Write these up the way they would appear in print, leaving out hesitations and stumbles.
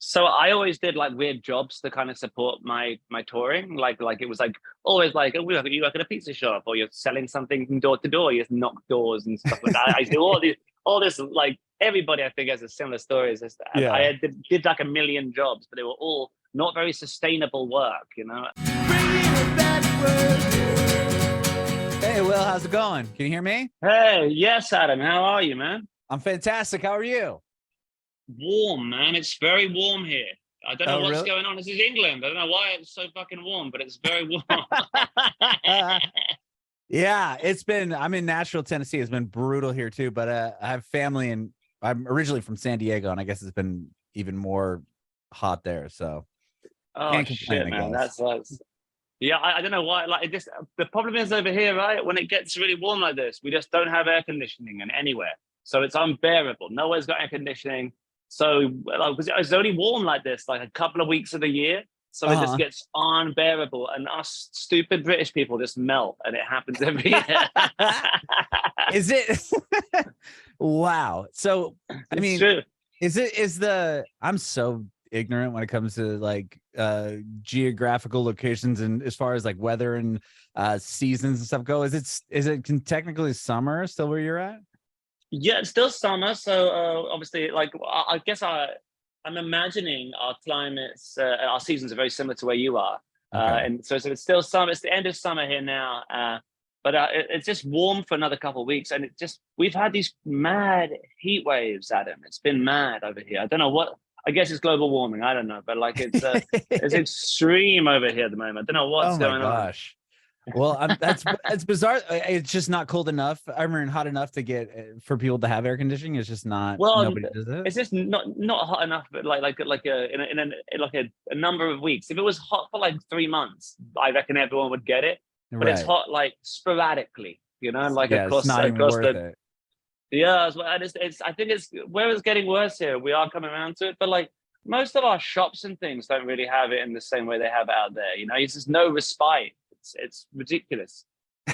So I always did like weird jobs to kind of support my touring. Like it was like always like, oh, you work at a pizza shop, or you're selling something from door to door. You just knock doors and stuff like that. I do all this like everybody I think has a similar story as this. Yeah. I did like a million jobs, but they were all not very sustainable work, you know. Hey, Will, how's it going? Can you hear me? Hey, yes, Adam, how are you, man? I'm fantastic. How are you? Warm, man. It's very warm here. I don't know Oh, what's really? going on. This is England. I don't know why it's so fucking warm, but it's very warm. Yeah, I'm in Nashville, Tennessee. It's been brutal here too, but I have family and I'm originally from San Diego, and I guess it's been even more hot there. So Oh can't complain, shit, I man. guess. That's yeah. I don't know why. Like this, the problem is over here, right? When it gets really warm like this, we just don't have air conditioning and anywhere, so it's unbearable. Nowhere's got air conditioning, so like, it's only warm like this like a couple of weeks of the year. So it just Uh-huh. gets unbearable, and us stupid British people just melt, and it happens every year. Is it? Wow. So, I It's mean, true. I'm so ignorant when it comes to like geographical locations and as far as like weather and seasons and stuff go. Is it technically summer still where you're at? Yeah, it's still summer, so obviously, like I guess I'm imagining our climates, our seasons are very similar to where you are, Okay. and so it's still summer. It's the end of summer here now, but it's just warm for another couple of weeks, and we've had these mad heat waves, Adam. It's been mad over here. I don't know what. I guess it's global warming. I don't know, but like it's extreme over here at the moment. I don't know Oh what's my going on. gosh. Well, that's bizarre. It's just not cold enough. I mean, hot enough to get for people to have air conditioning. It's just not. Well, Nobody does it. it's just not hot enough, but in a number of weeks. If it was hot for like 3 months, I reckon everyone would get it. But it's Right. hot like sporadically, you know, like Yeah, it's not even across worth the it. yeah. It's I think it's where it's getting worse here. We are coming around to it, but like most of our shops and things don't really have it in the same way they have out there. You know, it's just no respite. It's ridiculous.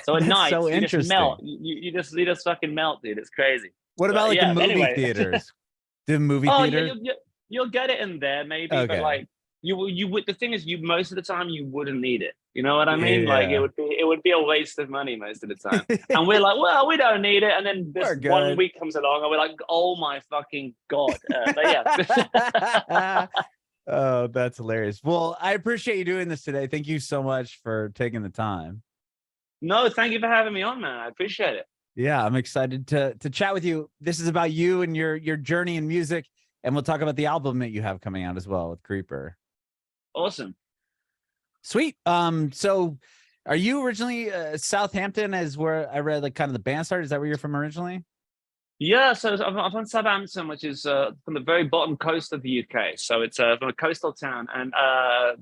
So at That's night so you just interesting. melt. You just fucking melt, dude. It's crazy. What about But like the yeah. movie Anyway. theaters? The movie Oh yeah, theaters? you'll get it in there maybe, but Okay. like you would. The thing is, you most of the time you wouldn't need it. You know what I mean? Like Yeah. it would be a waste of money most of the time. And we're like, well, we don't need it. And then We're this one good. week comes along, and we're like, oh my fucking god. But yeah. Oh, that's hilarious. Well, I appreciate you doing this today. Thank you so much for taking the time. No, thank you for having me on, man. I appreciate it. Yeah, I'm excited to chat with you. This is about you and your journey in music, and we'll talk about the album that you have coming out as well with Creeper. Awesome. Sweet. So are you originally Southampton as where I read like kind of the band started? Is that where you're from originally? Yeah, so I'm from Southampton, which is from the very bottom coast of the UK. So it's from a coastal town, and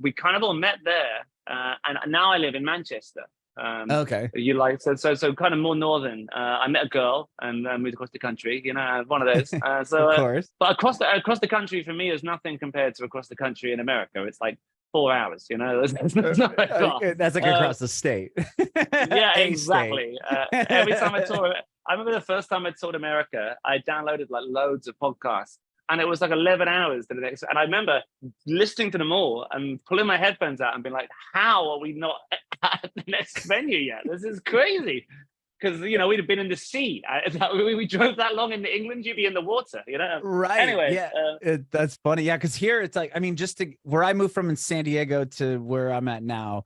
we kind of all met there. And now I live in Manchester. Okay. You like so kind of more northern. I met a girl and moved across the country. You know, one of those. Of course. But across the country for me is nothing compared to across the country in America. It's like 4 hours. You know, it's not very far. That's like across the state. Yeah, A state. exactly. Every time I tour, I remember the first time I toured America, I downloaded like loads of podcasts, and it was like 11 hours to the next. And I remember listening to them all and pulling my headphones out and being like, "How are we not at the next venue yet? This is crazy." Because you know we'd have been in the sea. We drove that long into England, you'd be in the water. You know. Right. Anyway, Yeah. That's funny. Yeah, because here it's like, I mean, just to where I moved from in San Diego to where I'm at now,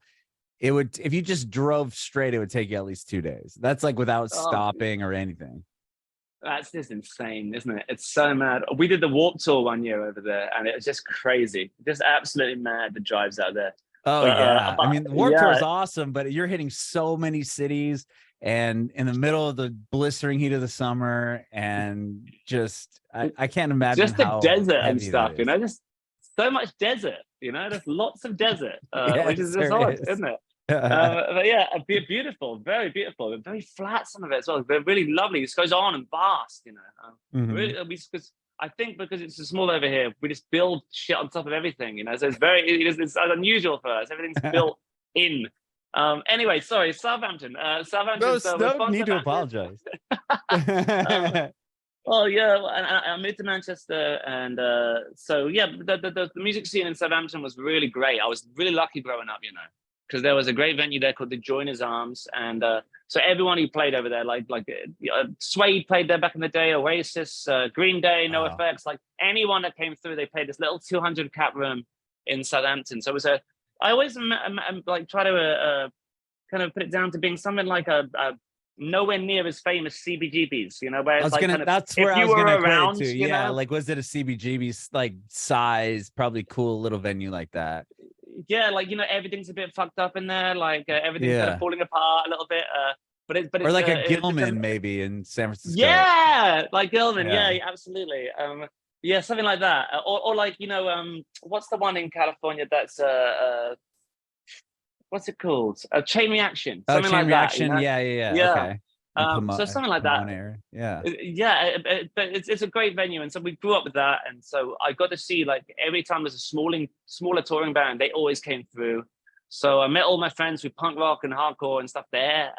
it would, if you just drove straight, it would take you at least 2 days. That's like without oh, stopping or anything. that's just insane, isn't it? It's so mad. We did the Warp Tour one year over there, and it was just crazy, just absolutely mad. The drives out there, Oh yeah. I but mean, the Warped Tour yeah, is awesome, but you're hitting so many cities and in the middle of the blistering heat of the summer, and just I can't imagine just the how desert and heavy that stuff. You is. know, just so much desert. You know, there's lots of desert, which is Yes, just there odd, is. isn't it? But yeah, beautiful, very beautiful, and very flat. Some of it as well. They're really lovely. This goes on and vast. You know, Mhm. really, because I think because it's so small over here, we just build shit on top of everything. You know, so it's unusual for us. Everything's built in. Anyway, sorry, Southampton. No, Southampton. So we're no from need to Southampton. apologize. Um, Well, yeah, and I moved to Manchester, and so yeah, the music scene in Southampton was really great. I was really lucky growing up, because there was a great venue there called the Joiners Arms, and so everyone who played over there, Suede played there back in the day, Oasis, Green Day, No Wow. Effects, like anyone that came through, they played this little 200 cap room in Southampton. So it was I always like try to kind of put it down to being something like a nowhere near as famous CBGBs, where it's like kind of that's where if I you was were gonna equate it around, to. Yeah, like was it a CBGB like size, probably cool little venue like that? yeah, like everything's a bit fucked up in there, like everything's kind of Yeah. falling apart a little bit, but Or it's like a it's Gilman maybe in San Francisco. yeah, like Gilman, Yeah. yeah, absolutely, yeah, something like that, or like what's the one in California that's what's it called? A Chain Reaction, Oh, something Chain like that, Reaction. Yeah. yeah. Okay. In So something like that. Pomona area. Yeah. Yeah, but it's a great venue, and so we grew up with that, and so I got to see like every time there's a smaller touring band, they always came through. So I met all my friends with punk rock and hardcore and stuff there,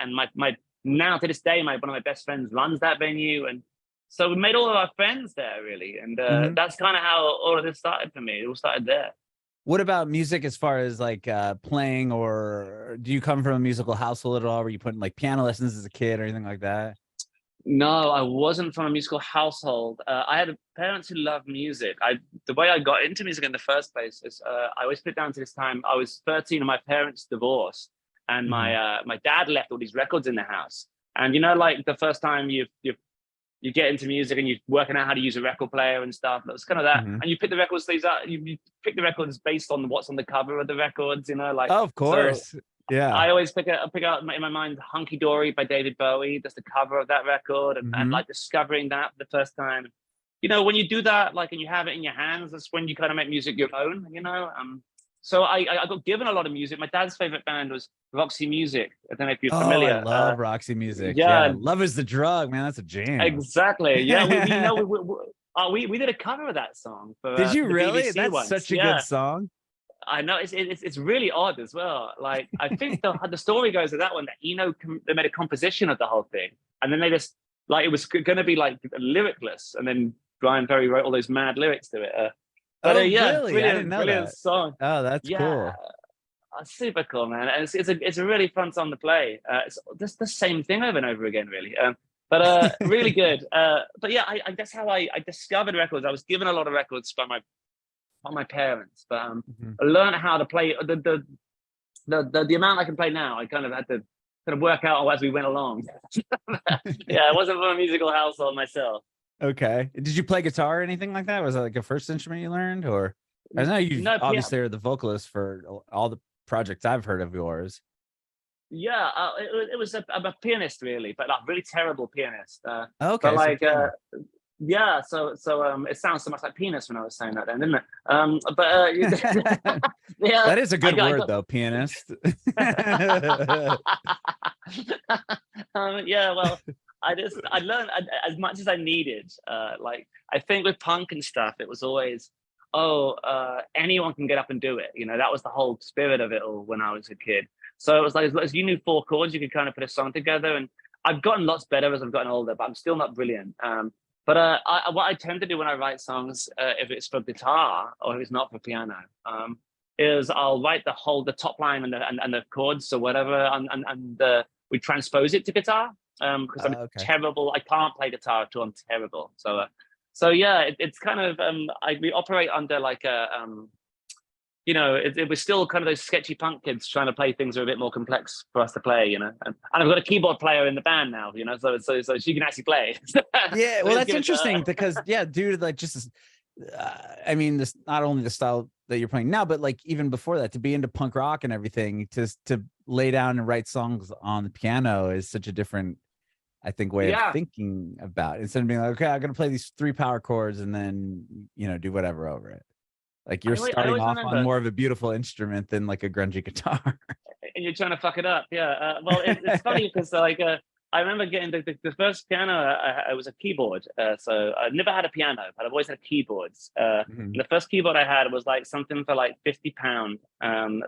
and my now to this day, one of my best friends runs that venue, and so we made all of our friends there really, and Mhm. that's kind of how all of this started for me. It all started there. What about music as far as like playing, or do you come from a musical household at all? Were you putting like piano lessons as a kid or anything like that? No, I wasn't from a musical household. I had parents who loved music. The way I got into music in the first place is I always put it down to this time. I was 13 and my parents divorced, and Mhm. my dad left all these records in the house. And like the first time you get into music and you're working out how to use a record player and stuff. It was kind of that. Mhm. And you pick the record sleeves up. You pick the records based on what's on the cover of the records. Like Oh, of so. course. Yeah. I always pick out in my mind "Hunky Dory" by David Bowie. That's the cover of that record, and Mhm. like discovering that for the first time. When you do that, like, and you have it in your hands, that's when you kind of make music your own. So I got given a lot of music. My dad's favorite band was Roxy Music. I don't know if you're Oh, I familiar. love Roxy Music. Yeah. Yeah, Love is the drug, man. That's a jam. exactly. Yeah, we did a cover of that song Did you for the really? BBC That's once. such a good Yeah. song. I know it's really odd as well. Like I think the story goes with that one that they made a composition of the whole thing, and then they just like it was going to be like lyricless, and then Brian Ferry wrote all those mad lyrics to it. Oh, Yeah, really? I didn't brilliant, know brilliant that. song. Oh, that's Yeah, cool. super cool, man. And it's a really fun song to play. It's just the same thing over and over again, really. But really good. But yeah, I guess how I discovered records. I was given a lot of records by my parents, but Mhm. I learned how to play the amount I can play now. I kind of had to kind of work out as we went along. Yeah, I wasn't from a musical household myself. Okay. Did you play guitar or anything like that? Was that like a first instrument you learned, or I know you No, obviously are the vocalist for all the projects I've heard of yours. yeah, it was I'm a pianist really, but like really terrible pianist. But Okay, so like piano. yeah, so it sounds so much like penis when I was saying that then, didn't it? But yeah, That is a good I word got though, pianist. yeah, well, I learned as much as I needed. Like I think with punk and stuff, it was always, anyone can get up and do it. That was the whole spirit of it all when I was a kid. So it was like, as long as you knew 4 chords, you could kind of put a song together. And I've gotten lots better as I've gotten older, but I'm still not brilliant. But what I tend to do when I write songs, if it's for guitar or if it's not for piano, is I'll write the top line and the chords or whatever, and we transpose it to guitar, because I'm Okay. terrible. I can't play guitar at all. I'm terrible. So yeah, it's kind of we operate under like a it was still kind of those sketchy punk kids trying to play things that are a bit more complex for us to play, and I've got a keyboard player in the band now, so she can actually play. Yeah, We well, just that's give it to her. interesting because yeah, dude, like just I mean, this not only the style that you're playing now, but like even before that, to be into punk rock and everything, to lay down and write songs on the piano is such a different, I think, way of Yeah, thinking about it. Instead of being like, okay, I'm gonna play these 3 power chords and then do whatever over it. Like you're I starting always off on remember, more of a beautiful instrument than like a grungy guitar. and you're trying to fuck it up. Yeah. Well, it's funny because like I remember getting the first piano. I was a keyboard. So I never had a piano, but I've always had keyboards. Mhm. And the first keyboard I had was like something for like £50.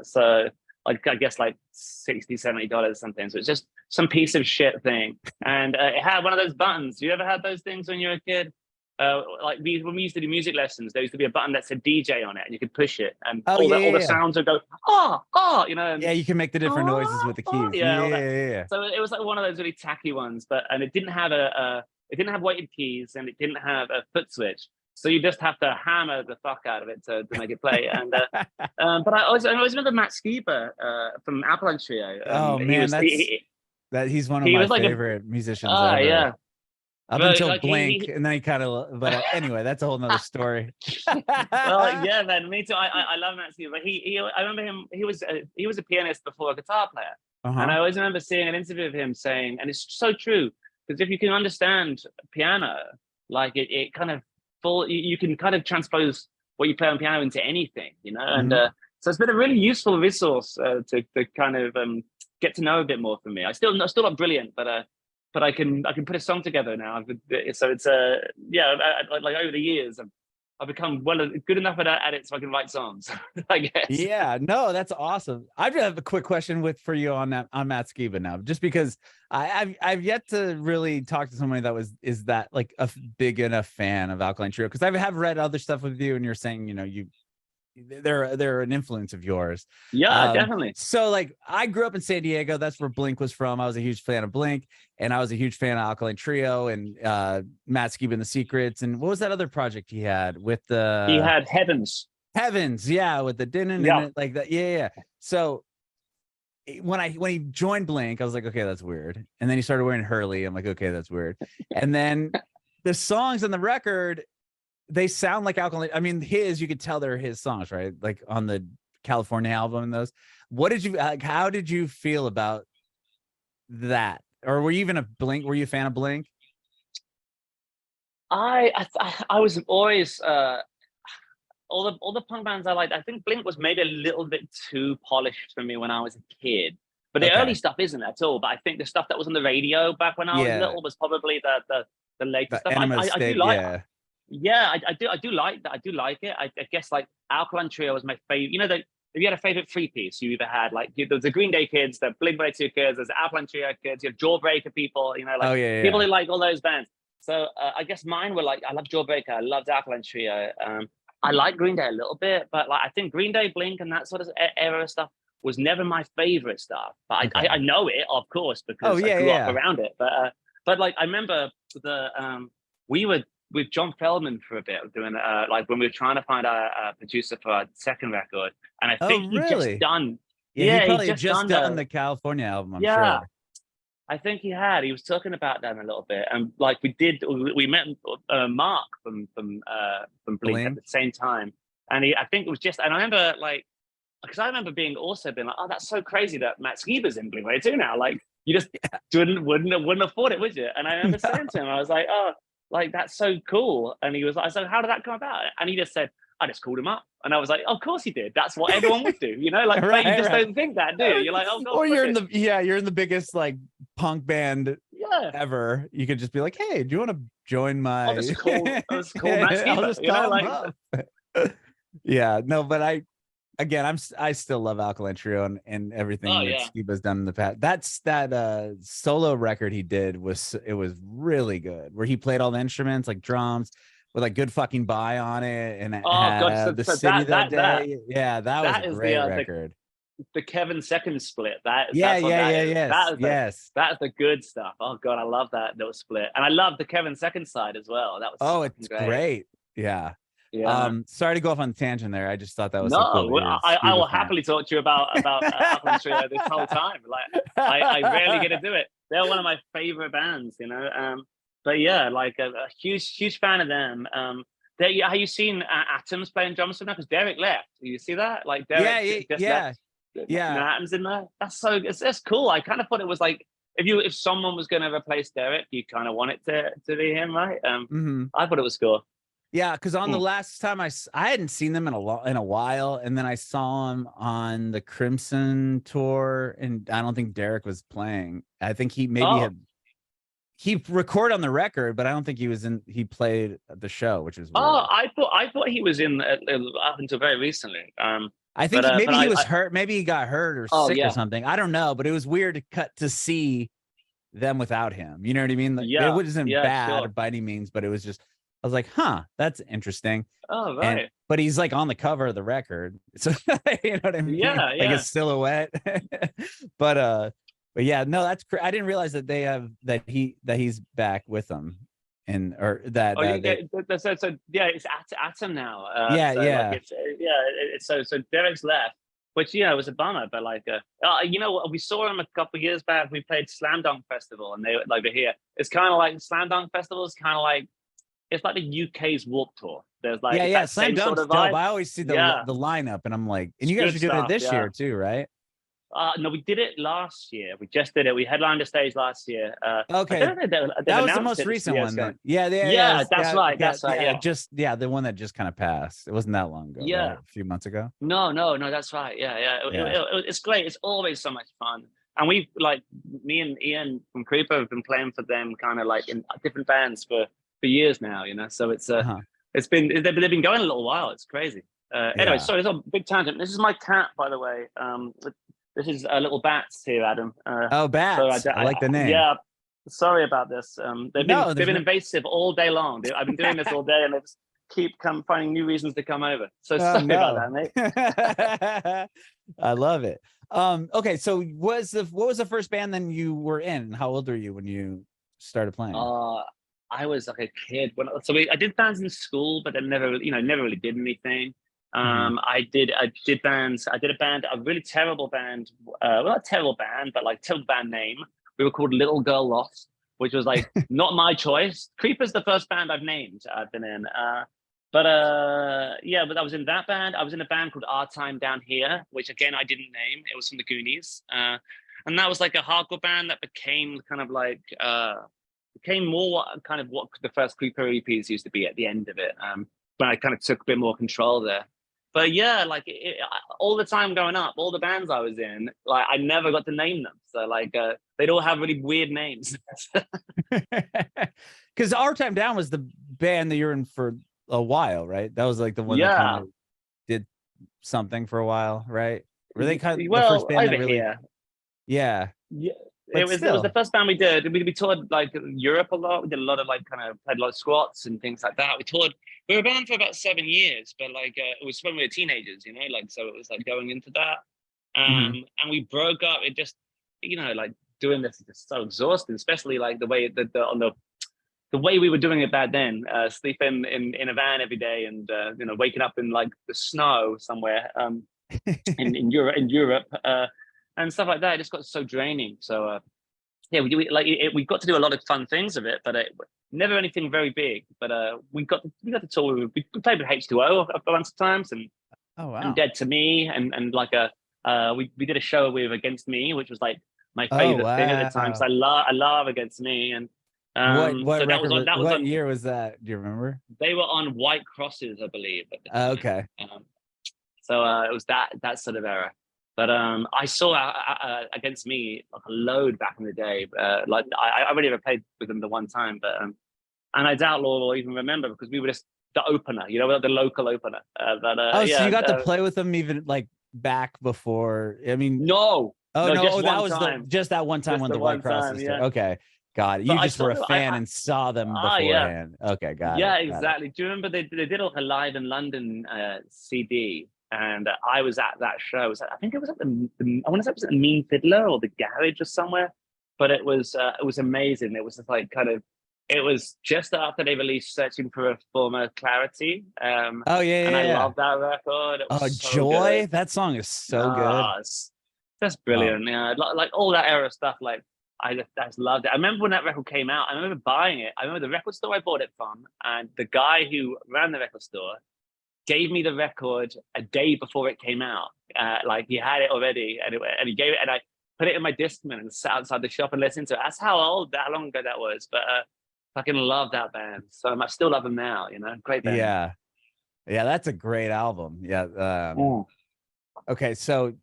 So like I guess like $60-$70 something. So it's just some piece of shit thing, and it had one of those buttons. You ever had those things when you were a kid? Like when we used to do music lessons, there used to be a button that said DJ on it, and you could push it, and all the sounds would go you know. And, yeah, you can make the different noises with the keys. Yeah. So it was like one of those really tacky ones, and it didn't have it didn't have weighted keys, and it didn't have a foot switch. So you just have to hammer the fuck out of it to make it play. And but I always remember Matt Skiba from Alkaline Trio. Oh man, he's one of my favorite musicians ever. Yeah. Up until Blink, and then he kind of. But anyway, that's a whole nother story. Well, yeah, man, me too. I love Matt Skiba, but I remember him. He was a pianist before a guitar player, and I always remember seeing an interview of him saying, and it's so true, because if you can understand piano, like it kind of you can kind of transpose what you play on piano into anything, you know. And so it's been a really useful resource to kind of get to know a bit more from me. I'm still not brilliant, but I can put a song together now. So it's like over the years I've become good enough at it so I can write songs, I guess. Yeah, no, that's awesome. I just have a quick question for you on Matt Skiba now, just because I've yet to really talk to somebody that is that like a big enough fan of Alkaline Trio, because I have read other stuff with you, and you're saying, you know, they're an influence of yours. Yeah, definitely. So like I grew up in San Diego. That's where Blink was from. I was a huge fan of Blink, and I was a huge fan of Alkaline Trio and Matt Skiba and the Secrets. And what was that other project he had with the? He had Heavens, yeah, with the din and like that. Yeah. So when he joined Blink, I was like, okay, that's weird. And then he started wearing Hurley. I'm like, okay, that's weird. And then the songs on the record, they sound like Alkaline. I mean, you could tell they're his songs, right? Like on the California album and those. What did you like? How did you feel about that? Or were you even were you a fan of Blink? I was always all the punk bands I liked. I think Blink was maybe a little bit too polished for me when I was a kid. But the early stuff isn't at all. But I think the stuff that was on the radio back when I was little was probably the latest stuff. I do like. Yeah, I do like that. I do like it. I guess like Alkaline Trio was my favorite. You know, if you had a favorite three-piece, you either had like there was the Green Day kids, the Blink-182 kids, there's the Alkaline Trio kids, you have Jawbreaker people, you know, like people who like all those bands. So I guess mine were like, I love Jawbreaker, I loved Alkaline Trio. I like Green Day a little bit, but like I think Green Day, Blink, and that sort of era stuff was never my favorite stuff. But I know it, of course, because I grew up around it. But like I remember we were with John Feldman for a bit doing like when we were trying to find a producer for our second record, and I think he just done he probably just done the California album. I'm sure. I think he was talking about that a little bit, and like we met Mark from Blink at the same time, and I think it was just, and I remember like, because I remember being like, oh, that's so crazy that Matt Skiba's in Blink-182 now, like you just wouldn't afford it, would you? And I remember saying to him, I was like, oh, like that's so cool. And he was like, so how did that come about? And he just said, I just called him up. And I was like, of course he did. That's what everyone would do, you know, like you just don't think that, do you? You're like, oh god. Or you're in the biggest like punk band ever. You could just be like, hey, do you want to join my I'll just call Matt Skiba, you know, like yeah, no, but I still love Alkaline Trio and everything that Skiba's done in the past. That solo record he did was really good, where he played all the instruments like drums with like Good Fucking Bye on it, and the city that day. Yeah, that was a great record. The Kevin Second split. That's the good stuff. Oh god, I love that little split, and I love the Kevin Second side as well. That was it's great. Yeah. Sorry to go off on a tangent there. I just thought that was I will happily talk to you about Alkaline Trio this whole time. Like I rarely get to do it. They're one of my favorite bands, you know. But yeah, like a huge fan of them. Have you seen Atoms playing drums for now? Because Derek left. Do you see that? Like Derek left. Atoms in there. That's cool. I kind of thought it was like if someone was going to replace Derek, you kind of want it to be him, right? I thought it was cool. Yeah, because on the last time I hadn't seen them in a while, and then I saw them on the Crimson tour, and I don't think Derek was playing. I think he maybe had. he recorded on the record, but I don't think he played at the show, which is weird. Oh, I thought he was in up until very recently. I think but maybe he was hurt. Maybe he got hurt or sick yeah. or something. I don't know, but it was weird to cut to see them without him. You know what I mean? Like, Yeah, it wasn't bad sure. by any means, but it was just, I was like, huh, that's interesting. Oh, right. But he's like on the cover of the record. So you know what I mean? Yeah, Like a silhouette. but yeah, no, that's I didn't realize that they have that he's back with them. And or that so yeah, it's Atom now. Yeah. Like it's so Derek's left, which was a bummer. But like, you know what? We saw him a couple of years back. We played Slam Dunk Festival, and they're here. It's kind of like Slam Dunk Festival is kind of like, it's like the UK's Warped Tour. There's like Slam Dunk's dope. I always see the lineup, and I'm like, and you guys are doing it this year too, right? No, we did it last year. We just did it. We headlined a stage last year. Okay, that was the most recent one. Then. Yeah, that's right. That's right. Yeah, the one that just kind of passed. It wasn't that long ago. Yeah, right? A few months ago. No, that's right. Yeah. It's great. It's always so much fun. And we've me and Ian from Creeper have been playing for them, kind of like in different bands for years now. So it's they've been going a little while. It's crazy. Anyway, sorry, it's a big tangent. This is my cat, by the way. This is little Bats here, Adam. Bats. So I like the name. Yeah, sorry about this. They've been invasive all day long. I've been doing this all day, and they just keep finding new reasons to come over. So sorry about that, mate. I love it. Okay, so what was the first band then you were in? How old were you when you started playing? I was like a kid I did bands in school, but I never really did anything. I did bands. I did a really terrible band. Well, not a terrible band, but like terrible band name. We were called Little Girl Lost, which was like not my choice. Creeper's the first band I've been in. But I was in that band. I was in a band called Our Time Down Here, which again I didn't name. It was from the Goonies, and that was like a hardcore band that became kind of like became more kind of what the first Creeper EPs used to be at the end of it. But I kind of took a bit more control there. But yeah, like all the time growing up, all the bands I was in, like I never got to name them. So like they'd all have really weird names. Because Our Time Down was the band that you're in for a while, right? That was like the one that kind of did something for a while, right? Were they kind of the first band that really? Yeah. It was the first band we did. We toured like Europe a lot. We did a lot of played a lot of squats and things like that. We were a band for about 7 years, but it was when we were teenagers, so it was like going into that. And we broke up. It just, doing this is just so exhausting, especially like the way the way we were doing it back then, sleeping in a van every day and waking up in like the snow somewhere in Europe. And stuff like that. It just got so draining. So we got to do a lot of fun things of it, but never anything very big. But we got to tour. We played with H2O a bunch of times, and and Dead to Me, and we did a show with Against Me, which was like my favorite thing at the time. So I love Against Me. And what year was that? Do you remember? They were on White Crosses, I believe. Okay. So it was that sort of era. But I saw Against Me like a load back in the day. I only ever played with them the one time, but and I doubt Laura will even remember because we were just the opener, the local opener. So you got to play with them even like back before? I mean, no. That was just that one time when the White Crosses. Okay, got it. You just were a fan and saw them beforehand. Okay, got it. Yeah, exactly. Do you remember they did like a Live in London CD? And I was at that show. I think it was at I want to say it was at the Mean Fiddler or the Garage or somewhere. But it was amazing. It was just like it was just after they released Searching for a Former Clarity. And I love that record. So Joy. Good. That song is so good. That's brilliant. Yeah, like all that era stuff. Like I just loved it. I remember when that record came out. I remember buying it. I remember the record store I bought it from, and the guy who ran the record store gave me the record a day before it came out. Like he had it already, and he gave it, and I put it in my Discman and sat outside the shop and listened to it. That's how long ago that was. But fucking love that band so much. Still love them now. Great band. Yeah, that's a great album. Yeah. Okay, so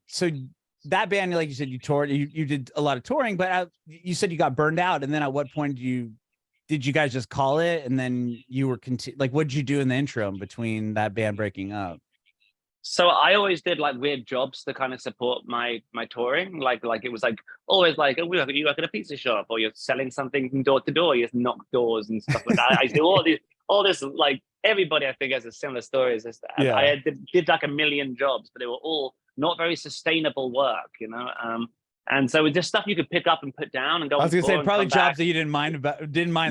that band, like you said, you toured, you did a lot of touring, but you said you got burned out. And then at what point did you guys just call it? And then you were like, what did you do in the interim between that band breaking up? So I always did like weird jobs to kind of support my touring. Like it was like always like, oh, you work at a pizza shop, or you're selling something from door to door. You just knock doors and stuff like that. I do all this like everybody I think has a similar story as this. Yeah. I did like a million jobs, but they were all not very sustainable work, you know. And so it's just stuff you could pick up and put down and go. I was gonna say probably jobs back. that you didn't mind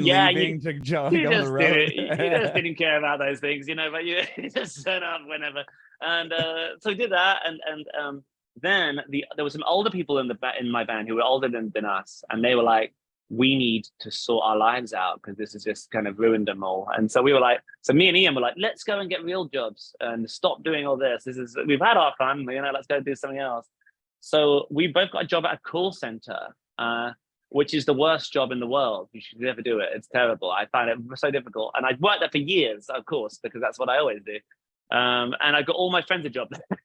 Yeah, leaving to go on just the road. You just didn't care about those things, you know. But you just turn up whenever. And so we did that, and then there were some older people in my band who were older than us, and they were like, we need to sort our lives out because this has just kind of ruined them all. And so we were like, so me and Ian were like, let's go and get real jobs and stop doing all this. We've had our fun, you know, let's go do something else. So we both got a job at a call center, which is the worst job in the world. You should never do it. It's terrible. I find it so difficult. And I'd worked there for years, of course, because that's what I always do. And I got all my friends a job there.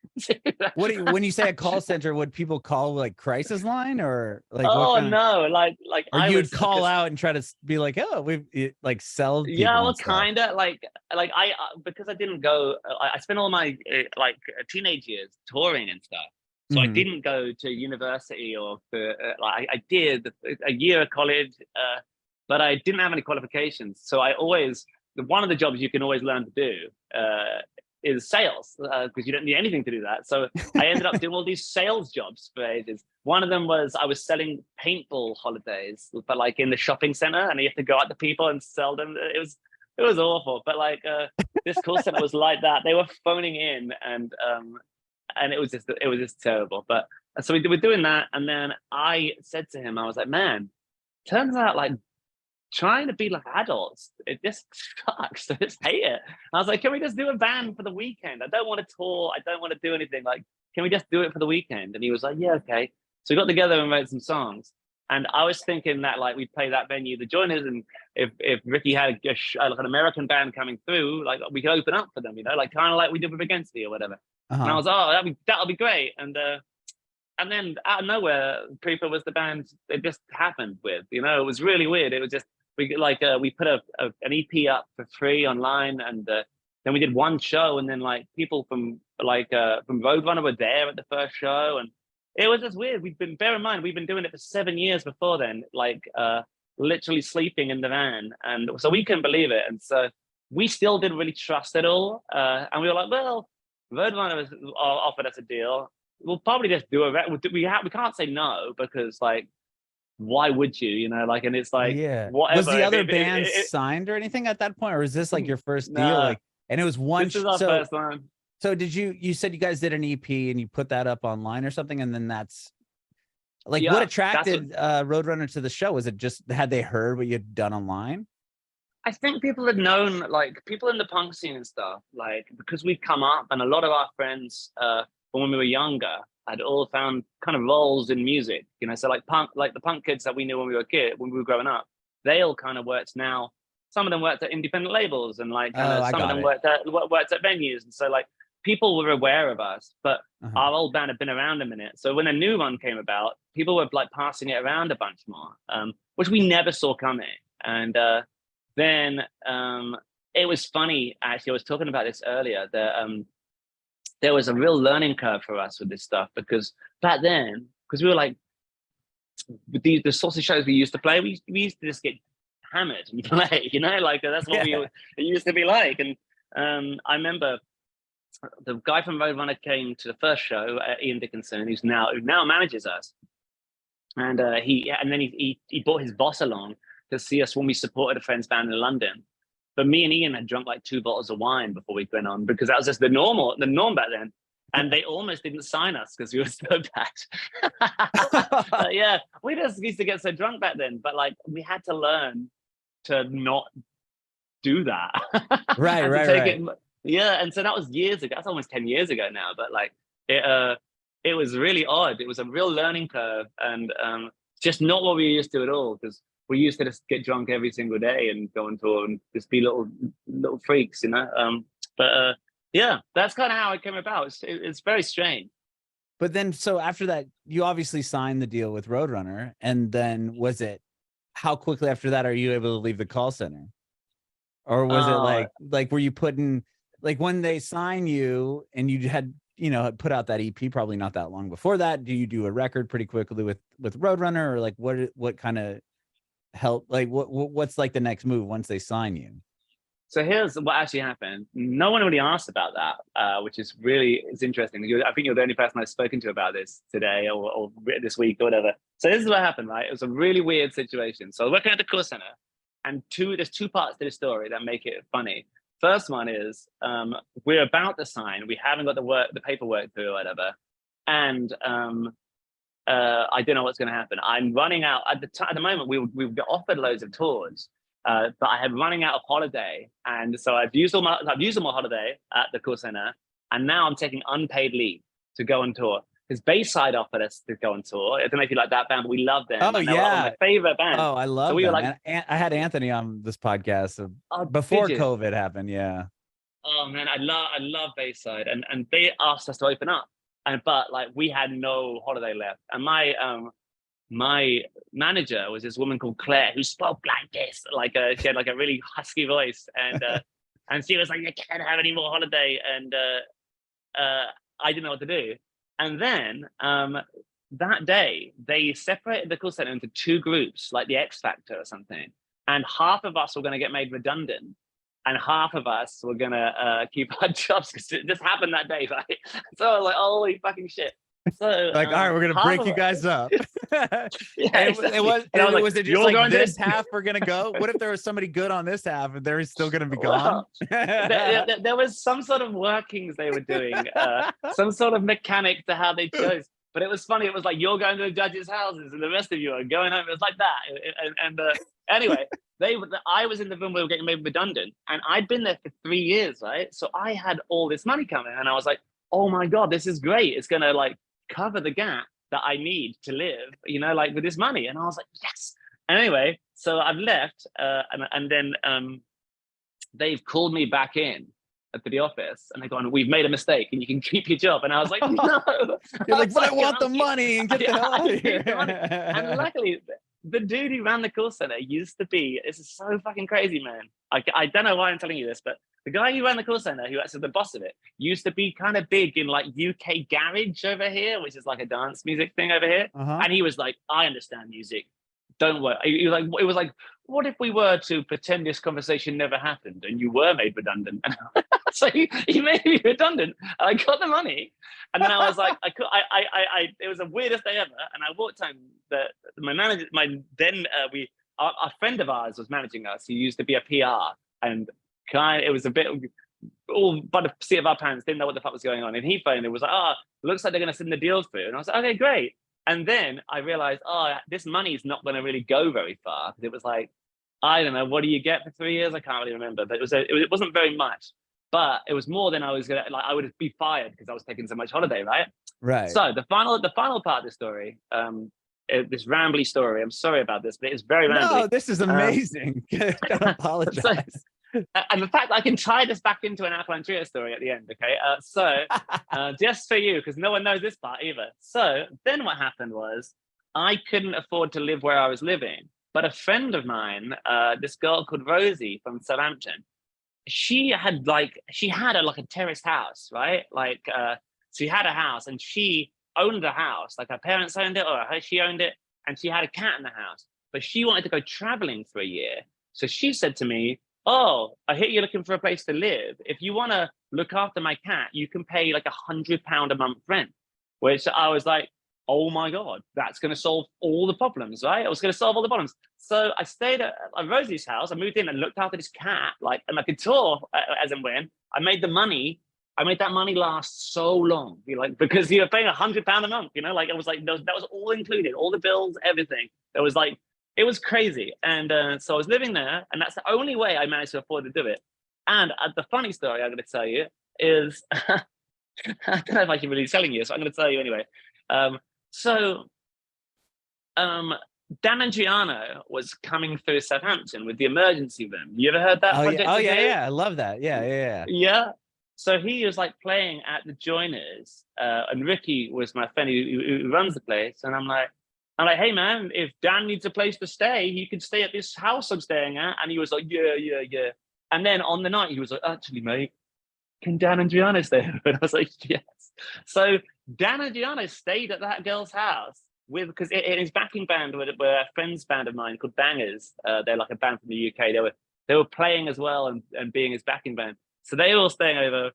When you say a call center, would people call like crisis line or like? Oh no, like or you would call out and try to be like, oh, we've like sell. Yeah, well, kind of like I because I didn't go. I spent all my like teenage years touring and stuff. So I didn't go to university or like I did a year of college, but I didn't have any qualifications. So one of the jobs you can always learn to do is sales, because you don't need anything to do that. So I ended up doing all these sales jobs for ages. One of them was I was selling paintball holidays, but like in the shopping center, and you have to go out to people and sell them. It was awful, but like this call center was like that. They were phoning in, and it was just terrible. But so we were doing that, and then I said to him, I was like, man, turns out like trying to be like adults, it just sucks. I just hate it. I was like, can we just do a band for the weekend? I don't want to tour. I don't want to do anything. Like, can we just do it for the weekend? And he was like, yeah, okay. So we got together and wrote some songs. And I was thinking that like we'd play that venue, the Joiners, and if Ricky had like an American band coming through, like we could open up for them, you know, like kind of like we did with Against Me or whatever. And I was, oh, that'll be great. And then out of nowhere, Creeper was the band it just happened with. You know, it was really weird. It was just we put an EP up for free online, and then we did one show, and then like people from Roadrunner were there at the first show, and it was just weird. Bear in mind, we've been doing it for 7 years before then, like literally sleeping in the van, and so we couldn't believe it, and so we still didn't really trust it all, and we were like, well, Roadrunner offered us a deal. We'll probably just do it. We can't say no, because like, why would you, you know, like, and it's like, yeah, whatever. Was the other band signed or anything at that point, or is this like your first deal? Like, and it was one. This is our first one. So did you said you guys did an EP and you put that up online or something, and then that's like, what attracted Roadrunner to the show? Was it just, had they heard what you'd done online? I think people had known, like people in the punk scene and stuff, like because we'd come up, and a lot of our friends from when we were younger had all found kind of roles in music, you know. So like the punk kids that we knew when we were growing up, they all kind of worked now. Some of them worked at independent labels, and like some of them worked at venues, and so like people were aware of us. But our old band had been around a minute, so when a new one came about, people were like passing it around a bunch more, which we never saw coming. And then it was funny, actually. I was talking about this earlier. There was a real learning curve for us with this stuff, because back then, because we were like, the sorts of shows we used to play, we used to just get hammered and play, you know, like that's what it used to be like. And I remember the guy from Roadrunner came to the first show, Ian Dickinson, who now manages us, and he brought his boss along to see us when we supported a friend's band in London. But me and Ian had drunk like 2 bottles of wine before we went on, because that was just the norm back then. And they almost didn't sign us because we were so bad. Yeah, we just used to get so drunk back then. But like, we had to learn to not do that. Right. Yeah, and so that was years ago. That's almost 10 years ago now. But like, it was really odd. It was a real learning curve, and just not what we were used to at all. Because we used to just get drunk every single day and go on tour and just be little freaks, you know. Yeah, that's kind of how it came about. It's very strange. But then, so after that, you obviously signed the deal with Roadrunner, and then how quickly after that are you able to leave the call center? Or was it like were you putting, like when they sign you and you had, had put out that EP probably not that long before that, do you do a record pretty quickly with Roadrunner, or like what kind of help, like what's like the next move once they sign you? So here's what actually happened. No one really asked about that, which is interesting. I think you're the only person I've spoken to about this today or this week or whatever. So this is what happened, right? It was a really weird situation. So I was working at the call center, and there's two parts to the story that make it funny. First one is we're about to sign. We haven't got the paperwork through or whatever. And I don't know what's going to happen. I'm running out at the moment. We got offered loads of tours. But I had running out of holiday, and so I've used all my holiday at the call center, and now I'm taking unpaid leave to go on tour. Because Bayside offered us to go on tour. I don't know if you like that band, but we love them. Oh, and they were one of my favorite bands. Oh, I love so we them. Were like, I had Anthony on this podcast before COVID happened. Yeah. Oh man, I love Bayside, and they asked us to open up, but like we had no holiday left, and my manager was this woman called Claire who spoke like this, she had like a really husky voice, and she was like, "You can't have any more holiday," and I didn't know what to do. And then that day they separated the call center into two groups, like the X Factor or something, and half of us were going to get made redundant, and half of us were going to keep our jobs, because it just happened that day, right? So I was like, holy fucking shit. So like, all right, we're gonna break you guys up. Yeah, exactly. Was it just like this half we're gonna go? What if there was somebody good on this half and they're still gonna be gone? There was some sort of workings they were doing, some sort of mechanic to how they chose. But it was funny. It was like, you're going to the judges' houses and the rest of you are going home. It was like that. Anyway, I was in the room where we were getting made redundant, and I'd been there for 3 years, right? So I had all this money coming, and I was like, oh my God, this is great. It's gonna like cover the gap that I need to live, like with this money. And I was like, yes. And anyway, so I've left, and then they've called me back in to the office, and they're going, we've made a mistake and you can keep your job. And I was like, no. You're like, but I want the money and get the hell out of here. And luckily, the dude who ran the call center used to be, this is so fucking crazy, man. I don't know why I'm telling you this, but the guy who ran the call center, who actually the boss of it, used to be kind of big in like UK garage over here, which is like a dance music thing over here. And he was like, I understand music. Don't worry. It was like, what if we were to pretend this conversation never happened and you were made redundant? And so he made me redundant. And I got the money, and then I was like, it was the weirdest day ever. And I walked home. My manager, a friend of ours was managing us. He used to be a PR, and it was a bit all by the seat of our pants. Didn't know what the fuck was going on. And he phoned. It was like, looks like they're going to send the deals through. And I was like, okay, great. And then I realized, this money is not going to really go very far, because it was like, I don't know, what do you get for 3 years? I can't really remember, but it wasn't very much, but it was more than I was gonna like. I would be fired because I was taking so much holiday, right? Right. So the final part of the story, this rambly story. I'm sorry about this, but it's very rambly. No, this is amazing. Don't apologize. And the fact I can tie this back into an Alkaline Trio story at the end, okay? So just for you, because no one knows this part either. So then what happened was, I couldn't afford to live where I was living, but a friend of mine, this girl called Rosie from Southampton, she had a terraced house, right? She had a house, and she owned the house. Like her parents owned it, or she owned it, and she had a cat in the house. But she wanted to go traveling for a year. So she said to me, oh, I hear you're looking for a place to live. If you want to look after my cat, you can pay like £100 a month rent. Which I was like, oh my God, that's going to solve all the problems, right? I was going to solve all the problems. So I stayed at Rosie's house. I moved in and looked after this cat, and I could tour as and when. I made that money last so long, because you're paying £100 a month, it was like, that was all included, all the bills, everything. It was crazy. And so I was living there, and that's the only way I managed to afford to do it. And the funny story I'm going to tell you is, I don't know if I should really be telling you, so I'm going to tell you anyway. Dan Andriano was coming through Southampton with the emergency room. You ever heard that project? Yeah. I love that. Yeah. So he was like playing at the Joiners, and Ricky was my friend who runs the place. And I'm like, hey man, if Dan needs a place to stay, he can stay at this house I'm staying at. And he was like, yeah. And then on the night, he was like, actually, mate, can Dan and Gianna stay? And I was like, yes. So Dan and Gianna stayed at that girl's house because in his backing band were a friend's band of mine called Bangers. They're like a band from the UK. They were playing as well and being his backing band. So they were all staying over,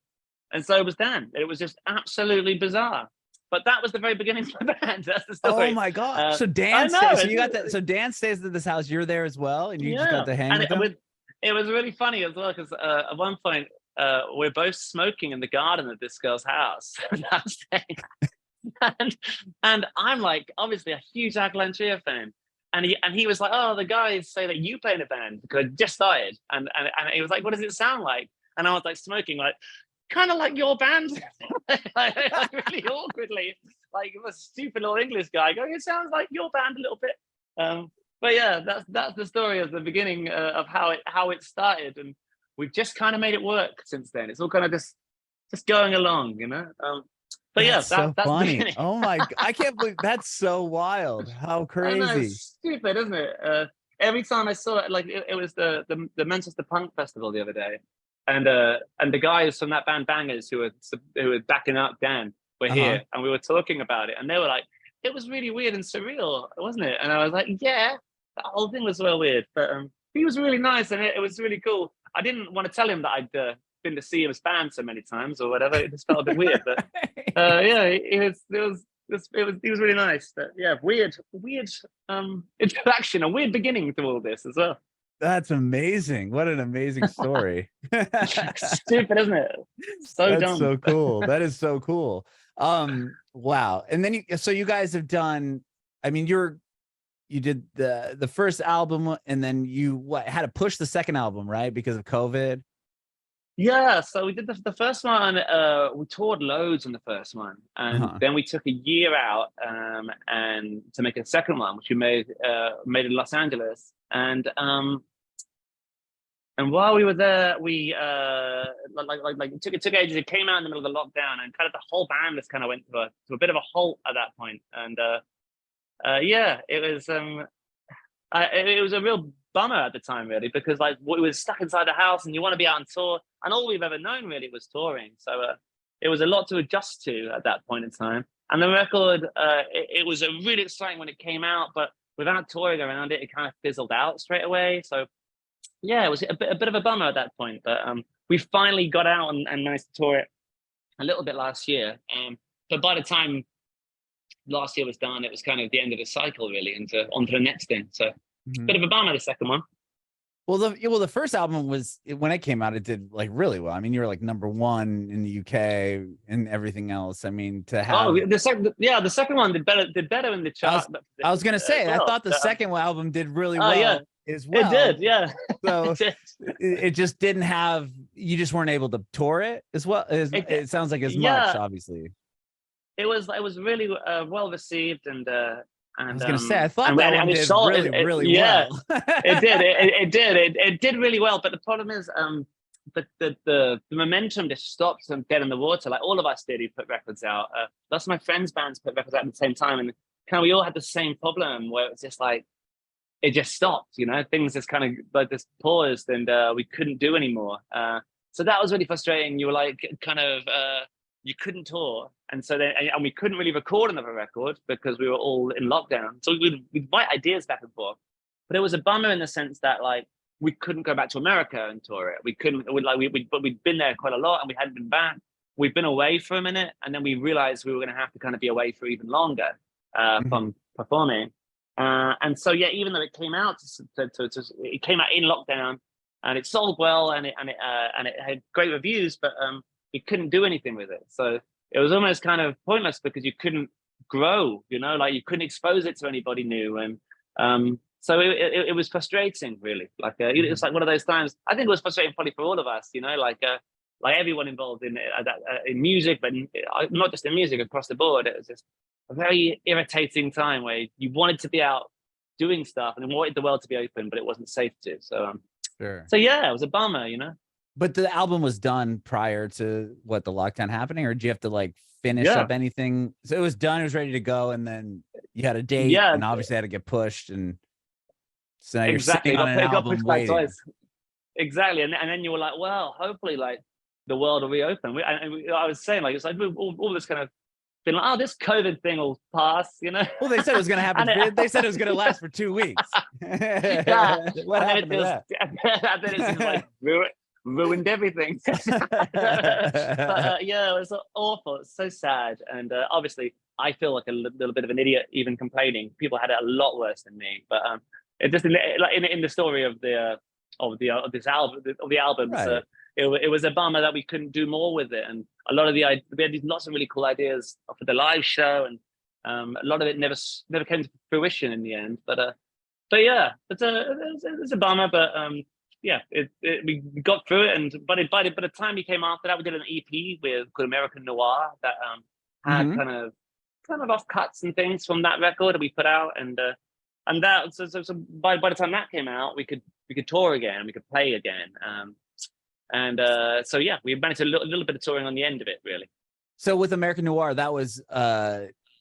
and so was Dan. It was just absolutely bizarre. But that was the very beginning of the band. That's the story. Oh my God! So Dan, so you got that. So Dan stays at this house. You're there as well, and you just got to hang with him. It was really funny as well because at one point we're both smoking in the garden of this girl's house. and I'm like, obviously a huge Alkaline Trio fan. And he was like, oh, the guys say that you play in a band because I just started. And he was like, what does it sound like? And I was like smoking, like, kind of like your band. like really awkwardly, like a stupid little English guy going, it sounds like your band a little bit. But yeah, that's the story of the beginning of how it started. And we've just kind of made it work since then. It's all kind of just going along, you know? But that's that's funny. Oh my, I can't believe that's so wild. How crazy. I know, it's stupid, isn't it? Every time I saw it, like it was the Manchester Punk Festival the other day. And the guys from that band Bangers who were backing up Dan were here, and we were talking about it, and they were like, it was really weird and surreal, wasn't it? And I was like, yeah, that whole thing was well weird, but he was really nice, and it was really cool. I didn't want to tell him that I'd been to see him band so many times or whatever. It just felt a bit weird, but yeah, he was really nice. But yeah, weird introduction, a weird beginning to all this as well. That's amazing. What an amazing story. Stupid, isn't it? That's dumb. So cool. That is so cool. Wow. And then you guys have done, I mean, you did the first album, and then you had to push the second album, right? Because of COVID. Yeah, so we did the first one. We toured loads on the first one, and then we took a year out and to make a second one, which we made in Los Angeles. And while we were there, we it took ages. It came out in the middle of the lockdown, and kind of the whole band just kind of went to a bit of a halt at that point. And yeah, it was a real bummer at the time, really, because like we were stuck inside the house, and you want to be out on tour, and all we've ever known really was touring. So it was a lot to adjust to at that point in time. And the record, it was really exciting when it came out, but without touring around it, it kind of fizzled out straight away. So yeah, it was a bit of a bummer at that point, but we finally got out and managed to tour it a little bit last year. But by the time last year was done, it was kind of the end of the cycle, really, and onto the next thing. So bit of a bummer, the second one. Well, the first album when it came out, it did like really well. I mean, you were like #1 in the UK and everything else. I mean, to have the second one did better in the chart. I was gonna say, I thought the second album did really well. Yeah. As well. It did, yeah. So it just didn't have. You just weren't able to tour it as well. It sounds like as much, obviously. It was really well received, and I was gonna say, I thought that one did really well. It did really well. But the problem is, the momentum just stopped them dead in the water. Like all of us did, who put records out. Lots of my friends' bands put records out at the same time, and kind of we all had the same problem where it's just like. It just stopped, you know, things just kind of like just paused, and we couldn't do anymore. So that was really frustrating. You were like kind of, you couldn't tour. And so then, and we couldn't really record another record because we were all in lockdown. So we'd write ideas back and forth, but it was a bummer in the sense that like, we couldn't go back to America and tour it. We couldn't, but we'd been there quite a lot and we hadn't been back. We've been away for a minute, and then we realized we were going to have to kind of be away for even longer from performing. And so, yeah, even though it came out, it came out in lockdown, and it sold well, and it had great reviews, but we couldn't do anything with it. So it was almost kind of pointless because you couldn't grow, you know, like you couldn't expose it to anybody new, and so it was frustrating, really. Like it's like one of those times. I think it was frustrating probably for all of us, you know, like everyone involved in music, but not just in music, across the board. It was just a very irritating time where you wanted to be out doing stuff and wanted the world to be open, but it wasn't safe to. So, sure. So yeah, it was a bummer, you know. But the album was done prior to what, the lockdown happening, or did you have to like finish Yeah, up anything? So it was done, it was ready to go, and then you had a date, yeah, and obviously had to get pushed, and so now you're exactly. sitting on an It got album pushed back waiting. twice. Exactly, and then you were like, well, hopefully, like the world will reopen. I was saying, like, it's like all this kind of been like, oh, this COVID thing will pass, you know. Well, they said it was going to happen. They said it was going to last for 2 weeks. Yeah, What and then it happened to just, that? and then it's just like ruined everything. But yeah, it was awful. It's so sad, and obviously, I feel like a little bit of an idiot even complaining. People had it a lot worse than me, but it just like in the story of of this album of the albums. Right. It was a bummer that we couldn't do more with it, and a lot of we had lots of really cool ideas for the live show, and a lot of it never came to fruition in the end. But yeah, it's a bummer. But yeah, we got through it, and by the time we came after that, we did an EP called American Noir that had Mhm. kind of off cuts and things from that record that we put out, and that so by the time that came out, we could tour again, we could play again. And so yeah, we managed a little bit of touring on the end of it, really. So with American Noir, that was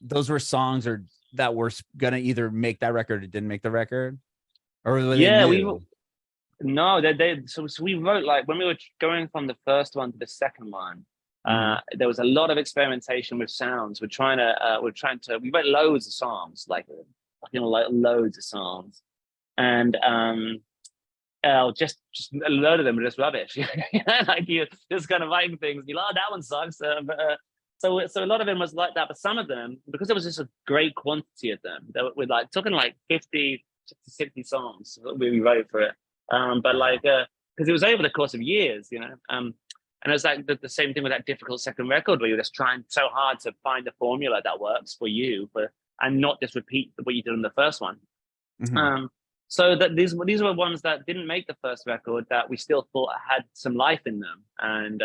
those were songs or that were gonna either make that record or didn't make the record, or were they Yeah, new? no, so we wrote, like, when we were going from the first one to the second one. Mhm. There was a lot of experimentation with sounds. We wrote loads of songs, like loads of songs, and just a load of them were just rubbish. Like, you just kind of writing things, you like, oh, that one sucks. So a lot of them was like that, but some of them, because there was just a great quantity of them, we're like talking like 50 to 60 songs we wrote for it. But like, Wow. because it was over the course of years, and it was like the same thing with that difficult second record, where you're just trying so hard to find a formula that works for you, and not just repeat what you did in the first one. Mhm. Um, so that these were ones that didn't make the first record that we still thought had some life in them, and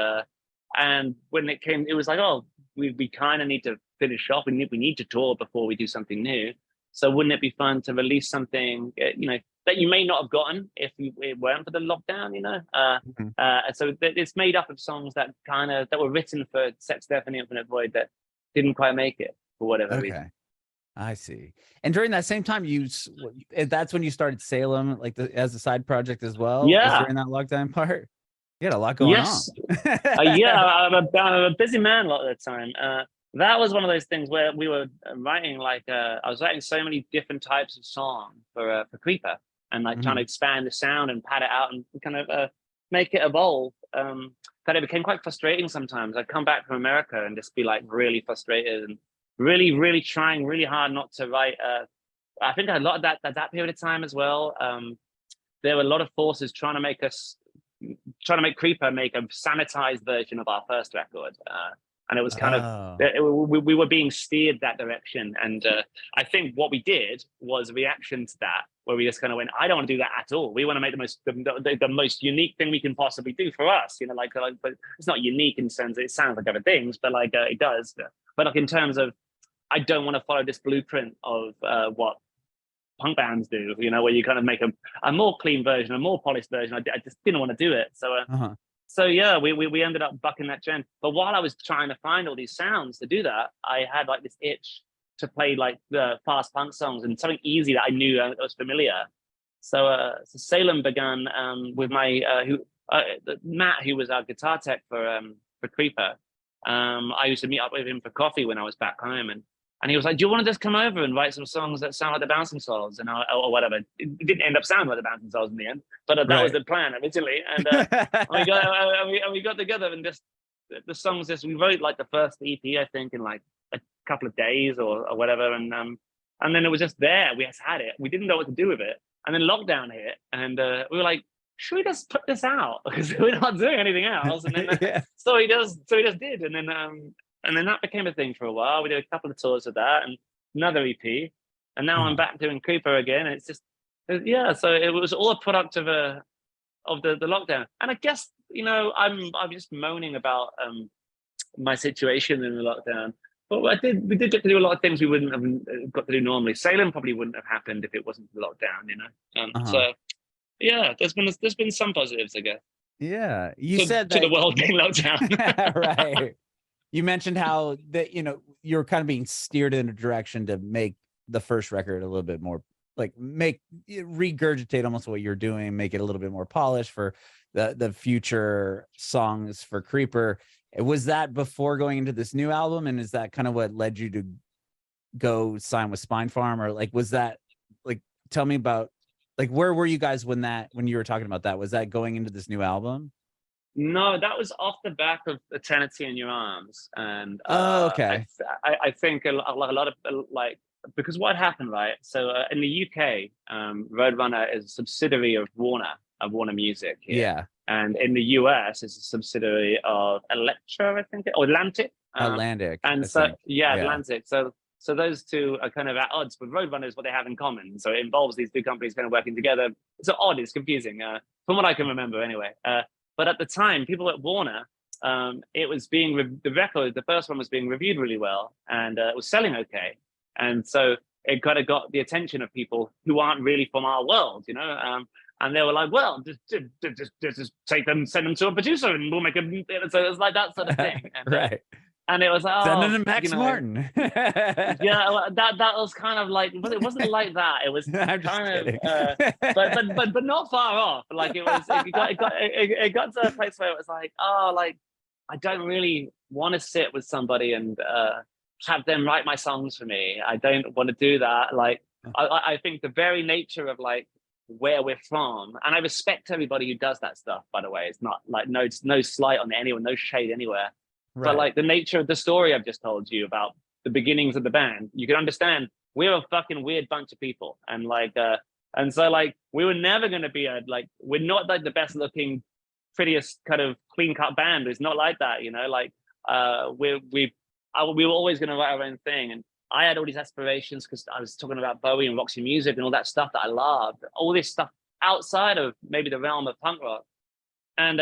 when it came, it was like, oh, we kind of need to finish off. We need to tour before we do something new. So wouldn't it be fun to release something, that you may not have gotten if it weren't for the lockdown, Mhm. So it's made up of songs that were written for Sex, Death, and the Infinite Void that didn't quite make it for whatever reason. Okay. I see. And during that same time, that's when you started Salem, like as a side project as well, was Yeah. during that lockdown part? You had a lot going on. Yes. Yeah, I'm a busy man a lot of the time. That was one of those things where we were writing, like, I was writing so many different types of song for Creeper, and like trying to Mhm. expand the sound and pad it out and kind of make it evolve. That it became quite frustrating sometimes. I'd come back from America and just be like really frustrated and really, really trying really hard not to write. I think a lot of that period of time as well. There were a lot of forces trying to make Creeper make a sanitized version of our first record, and it was kind of Oh. we were being steered that direction, and I think what we did was a reaction to that, where we just kind of went, I don't want to do that at all. We want to make the most unique thing we can possibly do for us, but it's not unique in the sense that it sounds like other things, but like it does, but like in terms of, I don't want to follow this blueprint of what punk bands do, where you kind of make a more clean version, a more polished version. I just didn't want to do it. Uh-huh. So yeah, we ended up bucking that trend. But while I was trying to find all these sounds to do that, I had like this itch to play like the fast punk songs and something easy that I knew that was familiar. So Salem began with my Matt, who was our guitar tech for Creeper. I used to meet up with him for coffee when I was back home, and he was like, "Do you want to just come over and write some songs that sound like the Bouncing Souls?" Or whatever. It didn't end up sounding like the Bouncing Souls in the end, but that was Right. the plan originally. And we got together, and just the songs. We wrote like the first EP, I think, in like a couple of days or whatever, and then it was just there. We just had it. We didn't know what to do with it, and then lockdown hit, and we were like, should we just put this out, because we're not doing anything else? And then Yeah. so he just did, and then that became a thing for a while. We did a couple of tours of that and another EP. And now I'm back doing Creeper again. And it's just, yeah. So it was all a product of the lockdown. And I guess, I'm just moaning about my situation in the lockdown. But we did get to do a lot of things we wouldn't have got to do normally. Salem probably wouldn't have happened if it wasn't for the lockdown, Uh-huh. So yeah, there's been some positives, I guess. Yeah, you said to that. the world being locked down. Right. You mentioned how that, you're kind of being steered in a direction to make the first record a little bit more like regurgitate almost what you're doing, make it a little bit more polished for the future songs for Creeper. Was that before going into this new album? And is that kind of what led you to go sign with Spine Farm? Or like, was that like, tell me about like, where were you guys when you were talking about that? Was that going into this new album? No, that was off the back of Eternity in Your Arms, and Oh, okay. I think a lot of like, because what happened, right? So in the UK, Roadrunner is a subsidiary of Warner Music here, Yeah. and in the US, it's a subsidiary of Elektra, I think, or Atlantic. Atlantic. And I so think. yeah, Yeah. Atlantic. So those two are kind of at odds, but Roadrunner is what they have in common. So it involves these two companies kind of working together. It's odd, it's confusing, from what I can remember anyway. But at the time, people at Warner, it was being the first one was being reviewed really well, and it was selling okay, and so it kind of got the attention of people who aren't really from our world, and they were like, "Well, just take them, send them to a producer, and we'll make them." So it was like that sort of thing, and, Right. and it was like, Send oh, it to Max Martin. yeah, well, that was kind of like, but it wasn't like that. It was I'm just kind kidding. of, but not far off. Like it got to a place where it was like, oh, like I don't really want to sit with somebody and have them write my songs for me. I don't want to do that. Like I think the very nature of like where we're from, and I respect everybody who does that stuff. By the way, it's not like no slight on anyone, no shade anywhere. Right. But like the nature of the story I've just told you about the beginnings of the band, you can understand we're a fucking weird bunch of people, and and so like we were never going to be we're not like the best looking, prettiest kind of clean cut band. It's not like that, like we were always going to write our own thing, and I had all these aspirations because I was talking about Bowie and Roxy Music and all that stuff that I loved, all this stuff outside of maybe the realm of punk rock, and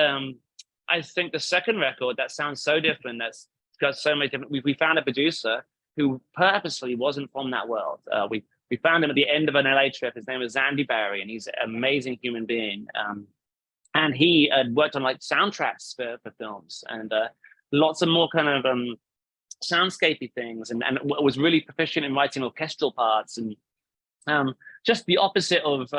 I think the second record that sounds so different, that's got so many different. We found a producer who purposely wasn't from that world. We found him at the end of an LA trip. His name was Zandy Barry, and he's an amazing human being. And he had worked on like soundtracks for films and lots of more kind of soundscapey things, and was really proficient in writing orchestral parts and just the opposite of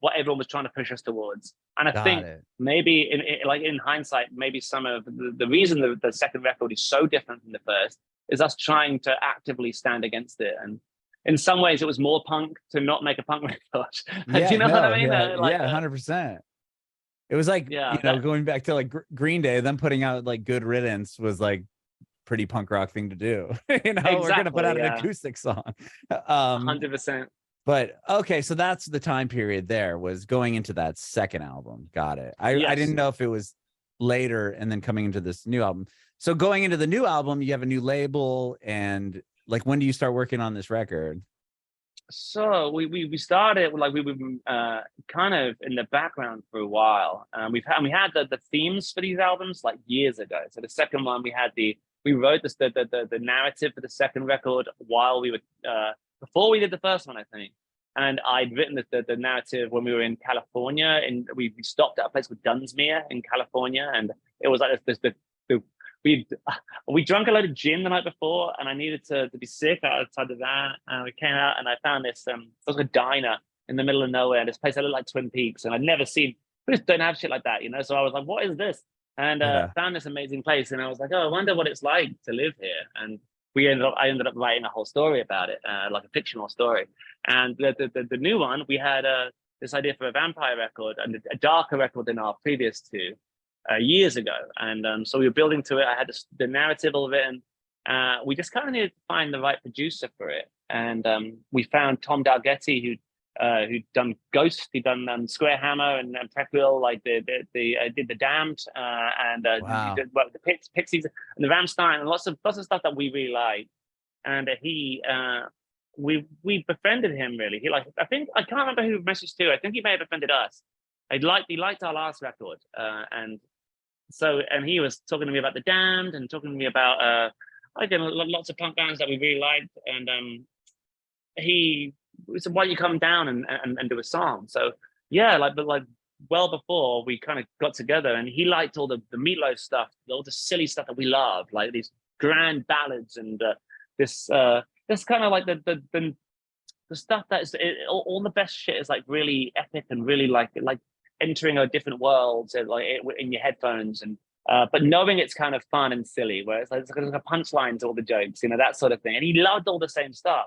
what everyone was trying to push us towards. And I think maybe in hindsight, maybe some of the reason the second record is so different from the first is us trying to actively stand against it. And in some ways, it was more punk to not make a punk record. Yeah, do you know what I mean? Yeah, 100%. It was like, going back to like Green Day, them putting out like Good Riddance was like pretty punk rock thing to do. Exactly, we're gonna put out an acoustic song. 100%. But okay, so that's the time period there was going into that second album. Got it. I didn't know if it was later and then coming into this new album. So going into the new album, you have a new label, and like, when do you start working on this record? So we started like we were kind of in the background for a while. We had the themes for these albums like years ago. So the second one we wrote the narrative for the second record while we were before we did the first one, I think. And I'd written the narrative when we were in California, and we stopped at a place called Dunsmuir in California, and it was like we drank a load of gin the night before, and I needed to be sick outside of that. And we came out, and I found this it was a diner in the middle of nowhere. This place that looked like Twin Peaks, and I'd never seen. We just don't have shit like that, So I was like, "What is this?" And found this amazing place, and I was like, "Oh, I wonder what it's like to live here." And I ended up writing a whole story about it, like a fictional story. And the new one, we had this idea for a vampire record and a darker record than our previous two. Years ago, and so we were building to it. I had the narrative all written. We just kind of needed to find the right producer for it, and we found Tom Dalgetty, who'd done Ghost, he'd done Square Hammer and Prequel, like did the Damned, and Wow. did the Pixies and the Rammstein, and lots of stuff that we really liked. And we befriended him really. I think I can't remember who messaged to. I think he may have befriended us. He liked our last record, and he was talking to me about the Damned and talking to me about lots of punk bands that we really liked, and he said, "Why don't you come down and do a song?" So yeah, well before we kind of got together, and he liked all the Meatloaf stuff, all the silly stuff that we love, like these grand ballads and this kind of like the stuff that is all the best shit is like really epic and really like entering a different world, like in your headphones, and but knowing it's kind of fun and silly, where it's like a punchline to all the jokes, that sort of thing. And he loved all the same stuff.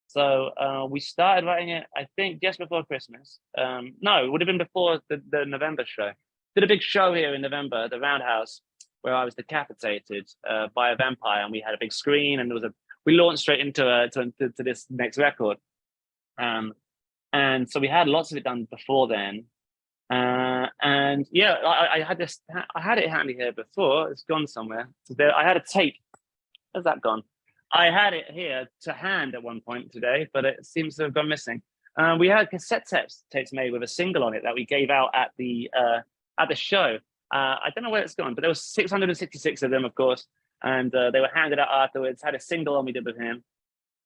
So we started writing it, I think, just before Christmas. No, it would have been before the November show. Did a big show here in November at the Roundhouse, where I was decapitated by a vampire, and we had a big screen, and we launched straight into to this next record. And so we had lots of it done before then. And yeah, I had it handy here before. It's gone somewhere. I had a tape. Where's that gone? I had it here to hand at one point today, but it seems to have gone missing. We had cassette tapes made with a single on it that we gave out at the show. I don't know where it's gone, but there was 666 of them, of course, and they were handed out afterwards. Had a single on we did with him,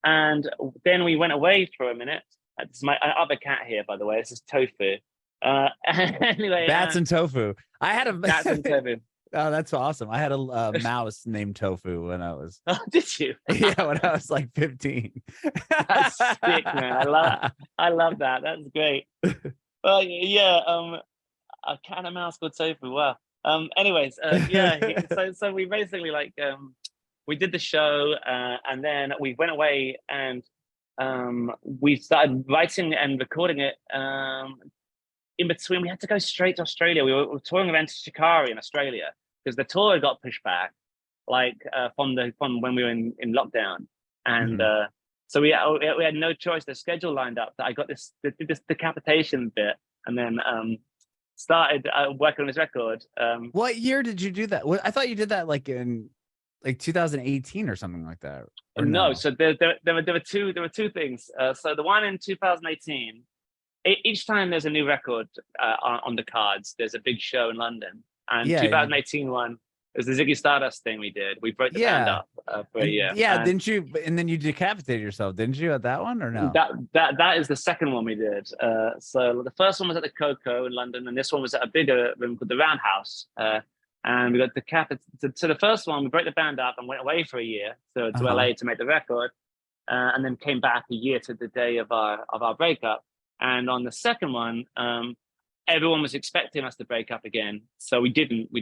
and then we went away for a minute. This is my other cat here, by the way. This is Tofu. Anyway, bats and tofu. I had a bats and tofu. Oh, that's awesome. I had a mouse named Tofu when I was. Oh, did you? Yeah, when I was like 15. That's sick, man. I love that. That's great. Well, yeah. A cat and a mouse called Tofu. Wow. Anyways, yeah. So we basically we did the show, and then we went away, and we started writing and recording it. In between, we had to go straight to Australia. We were touring around Shikari in Australia because the tour had got pushed back, from when we were in lockdown, and so we had no choice. The schedule lined up that I got this decapitation bit, and then started working on this record. What year did you do that? I thought you did that in 2018 or something like that. Or no, so there were two things. So the one in 2018. Each time there's a new record on the cards, there's a big show in London. And 2018 one was the Ziggy Stardust thing we did. We broke the band up for a year. Yeah, didn't you? And then you decapitated yourself, didn't you, at that one, or no? That is the second one we did. So the first one was at the Coco in London, and this one was at a bigger room called the Roundhouse. And we got decapitated. So the first one, we broke the band up and went away for a year to LA to make the record, and then came back a year to the day of our breakup. And on the second one, everyone was expecting us to break up again. So we didn't. I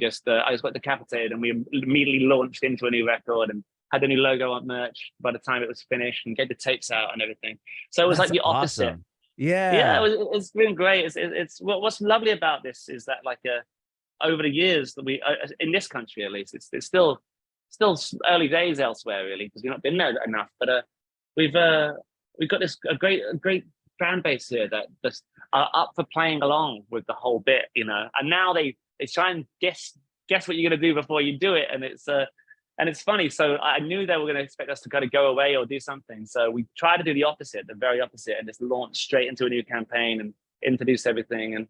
just got decapitated, and we immediately launched into a new record and had a new logo on merch by the time it was finished, and get the tapes out and everything. So it was like the opposite. Awesome. Yeah. It's been great. It's what's lovely about this is that over the years that we in this country at least, it's still early days elsewhere really, because we've not been there enough. But we've got a great fan base here that just are up for playing along with the whole bit, and now they try and guess what you're going to do before you do it, and it's funny. So I knew they were going to expect us to kind of go away or do something, so we try to do the opposite, the very opposite, and just launch straight into a new campaign and introduce everything. And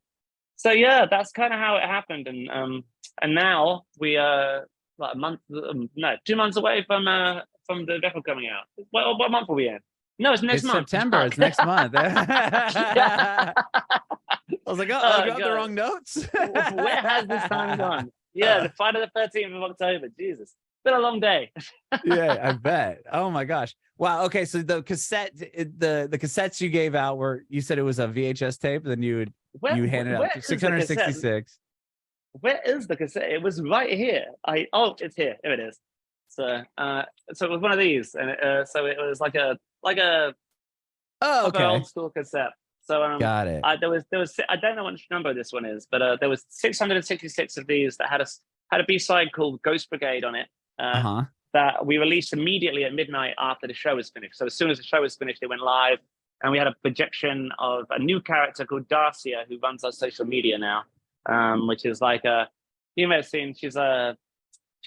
so yeah, that's kind of how it happened. And now we are 2 months away from the record coming out. What month are we in? No, it's next month. September. It's next month. I was like, I got the wrong notes. Where has this time gone? Yeah, the Friday the 13th of October. Jesus, it's been a long day. Yeah, I bet. Oh my gosh. Wow. Okay, so the cassette, the cassettes you gave out you said it was a VHS tape, then you handed out 666. Where is the cassette? It was right here. It's here. Here it is. So it was one of these, and so it was like a old school cassette. So got it. There was I don't know which number this one is, but there was 666 of these that had a B-side called Ghost Brigade on it. That we released immediately at midnight after the show was finished. So as soon as the show was finished, it went live, and we had a projection of a new character called Darcia, who runs our social media now, which is you may have seen. She's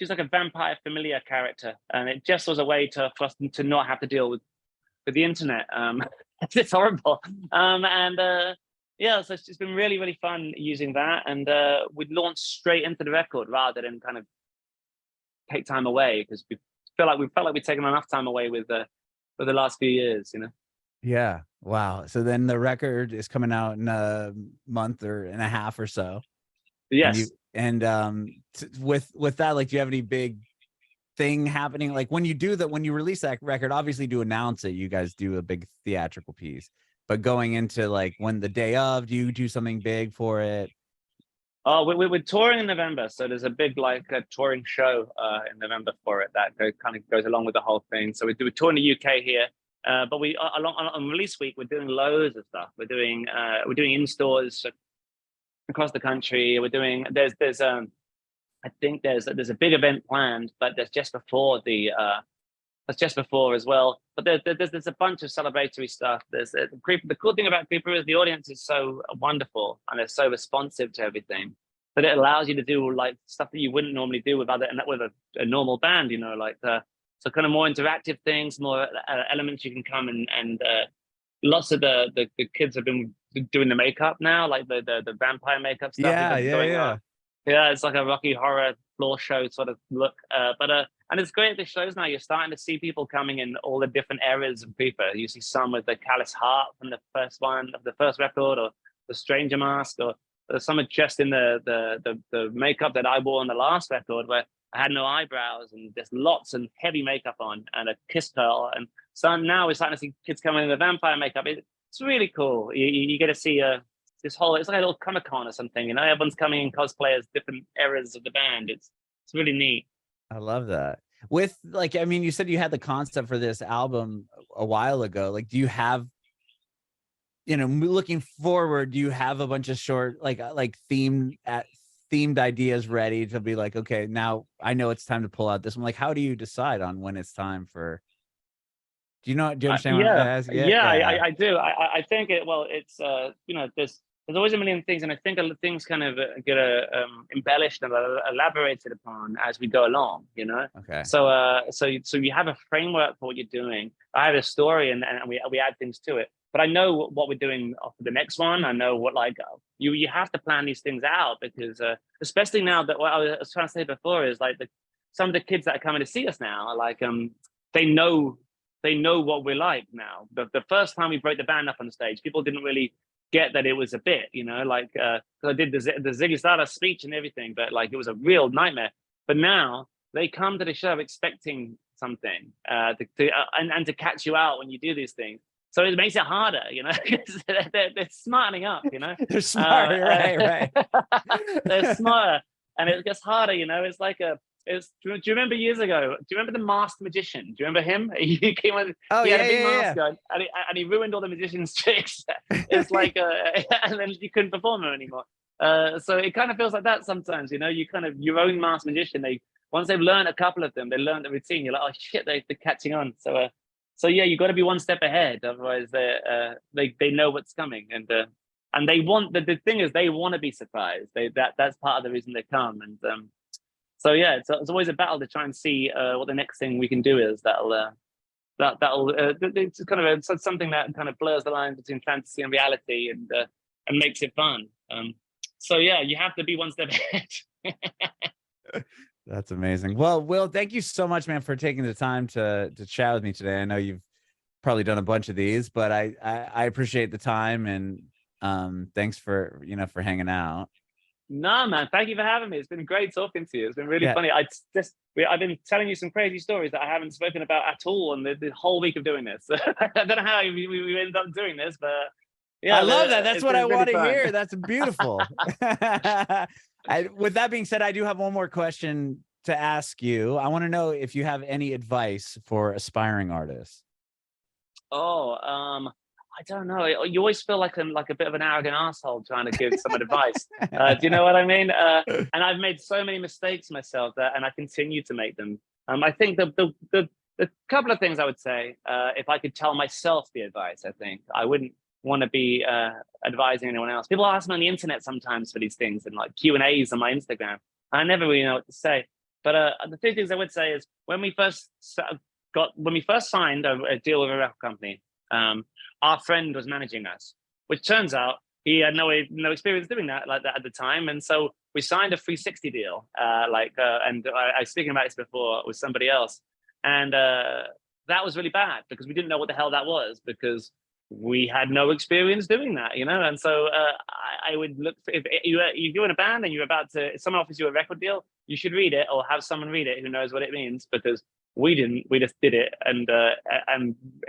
like a vampire familiar character, and it just was a way for us to not have to deal with the internet. It's horrible. So it's been really, really fun using that, and we launched straight into the record rather than kind of take time away, because we felt like we've taken enough time away with the last few years, Yeah. Wow. So then the record is coming out in a month or and a half or so. And you Yes. and with that, like, do you have any big thing happening? Like when you do that, when you release that record, obviously to announce it, you guys do a big theatrical piece. But going into like when the day of, do you do something big for it? Oh, we're touring in November, so there's a big like a touring show in November for it that kind of goes along with the whole thing. So we're touring the UK here, but we along on release week we're doing loads of stuff. We're doing in stores across the country. We're doing there's I think there's a big event planned, but that's just before as well. But there's a bunch of celebratory stuff. The cool thing about Creeper is the audience is so wonderful and they're so responsive to everything that it allows you to do like stuff that you wouldn't normally do with a normal band. You know, like so kind of more interactive things, more elements you can come and lots of the kids have been doing the makeup now, like the vampire makeup stuff Yeah, is yeah, going yeah. on. Yeah, it's like a Rocky Horror floor show sort of look. And it's great at the shows now. You're starting to see people coming in all the different eras of Creeper. You see some with the callous heart from the first one of the first record, or the Stranger Mask, or some are just in the makeup that I wore on the last record, where I had no eyebrows and just lots and heavy makeup on and a kiss curl. And so now we're starting to see kids coming in the vampire makeup. It's really cool. You get to see this whole, it's like a little Comic-Con or something, you know, everyone's coming in cosplay as different eras of the band. It's really neat. I love that. With like, I mean, you said you had the concept for this album a while ago. Like, do you have, looking forward, do you have a bunch of short, like themed ideas ready to be like, okay, now I know it's time to pull out this one. Like, how do you decide on when it's time for? Do you understand what I'm Yeah, asking? Yeah, yeah, yeah, I do. I think it. Well, it's there's always a million things, and I think things kind of get embellished and elaborated upon as we go along. You know, okay, so you have a framework for what you're doing. I have a story, and we add things to it. But I know what we're doing for the next one. I know what you have to plan these things out because especially now that what I was trying to say before is like some of the kids that are coming to see us now are like they know they know what we're like now. The first time we broke the band up on stage, people didn't really get that it was a bit, you know, like I did the Ziggy Stardust speech and everything, but like it was a real nightmare. But now they come to the show expecting something and to catch you out when you do these things. So it makes it harder, you know, because they're smartening up, you know. they're smart, right. They're smarter, and it gets harder, you know. It's like do you remember years ago? Do you remember the Masked Magician? Do you remember him? He came on. Oh He had yeah, a big yeah, mask yeah. on, and he ruined all the magicians' tricks. It's like, and then you couldn't perform them anymore. So it kind of feels like that sometimes. You know, you kind of your own masked magician. Once they've learned a couple of them, they learn the routine. You're like, oh shit, they're catching on. So yeah, you got to be one step ahead. Otherwise, they know what's coming, and they want the thing is they want to be surprised. That's part of the reason they come. And so yeah, it's always a battle to try and see what the next thing we can do is it's kind of something that kind of blurs the line between fantasy and reality and makes it fun. So yeah, you have to be one step ahead. That's amazing. Well, Will, thank you so much, man, for taking the time to chat with me today. I know you've probably done a bunch of these, but I appreciate the time, and thanks for for hanging out. No, man, thank you for having me. It's been great talking to you. It's been really Yeah. funny. I've been telling you some crazy stories that I haven't spoken about at all on the whole week of doing this. I don't know how we ended up doing this, but yeah, I love that. That's it's what been I really want to fun. hear. That's beautiful. With that being said, I do have one more question to ask you. I want to know if you have any advice for aspiring artists. Oh, I don't know. You always feel like a bit of an arrogant asshole trying to give some advice. Do you know what I mean? And I've made so many mistakes myself and I continue to make them. I think the couple of things I would say, if I could tell myself the advice, I think I wouldn't want to be advising anyone else. People ask me on the internet sometimes for these things and like Q&As on my Instagram. I never really know what to say. But the two things I would say is when we first signed a deal with a record company, our friend was managing us, which turns out he had no experience doing that like that at the time, and so we signed a 360 deal. And I was speaking about this before with somebody else, and that was really bad because we didn't know what the hell that was because we had no experience doing that, you know. And so I would look for, if you're in a band and you're about to, if someone offers you a record deal, you should read it or have someone read it who knows what it means, because we didn't. We just did it and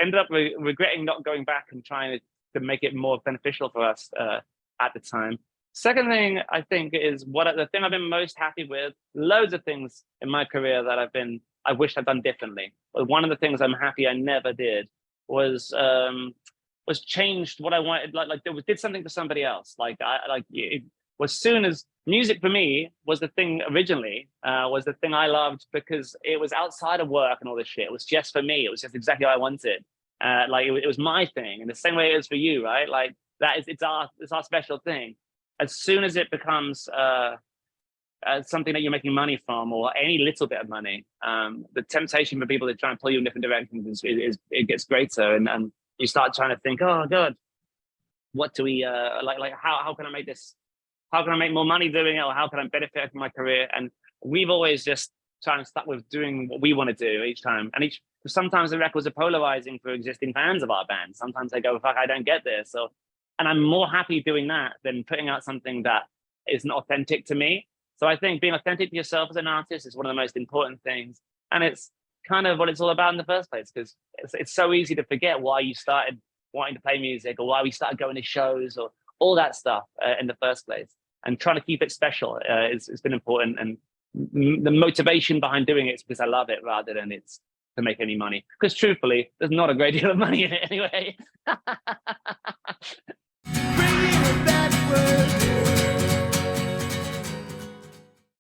ended up regretting not going back and trying to make it more beneficial for us at the time. Second thing I think is the thing I've been most happy with. Loads of things in my career that I wish I'd done differently. But one of the things I'm happy I never did was changed what I wanted. Like did something for somebody else. As soon as music for me was the thing originally, was the thing I loved because it was outside of work and all this shit. It was just for me. It was just exactly what I wanted. It was my thing, in the same way it is for you, right? Like it's our special thing. As soon as it becomes something that you're making money from, or any little bit of money, the temptation for people to try and pull you in different directions is it gets greater, and you start trying to think, oh God, what do we how can I make this? How can I make more money doing it, or how can I benefit from my career? And we've always just trying to start with doing what we want to do each time. And sometimes the records are polarizing for existing fans of our band. Sometimes they go, fuck, I don't get this. And I'm more happy doing that than putting out something that isn't authentic to me. So I think being authentic to yourself as an artist is one of the most important things. And it's kind of what it's all about in the first place, because it's so easy to forget why you started wanting to play music, or why we started going to shows, or all that stuff in the first place. And trying to keep it special it's been important. And the motivation behind doing it is because I love it rather than it's to make any money. Because truthfully, there's not a great deal of money in it anyway.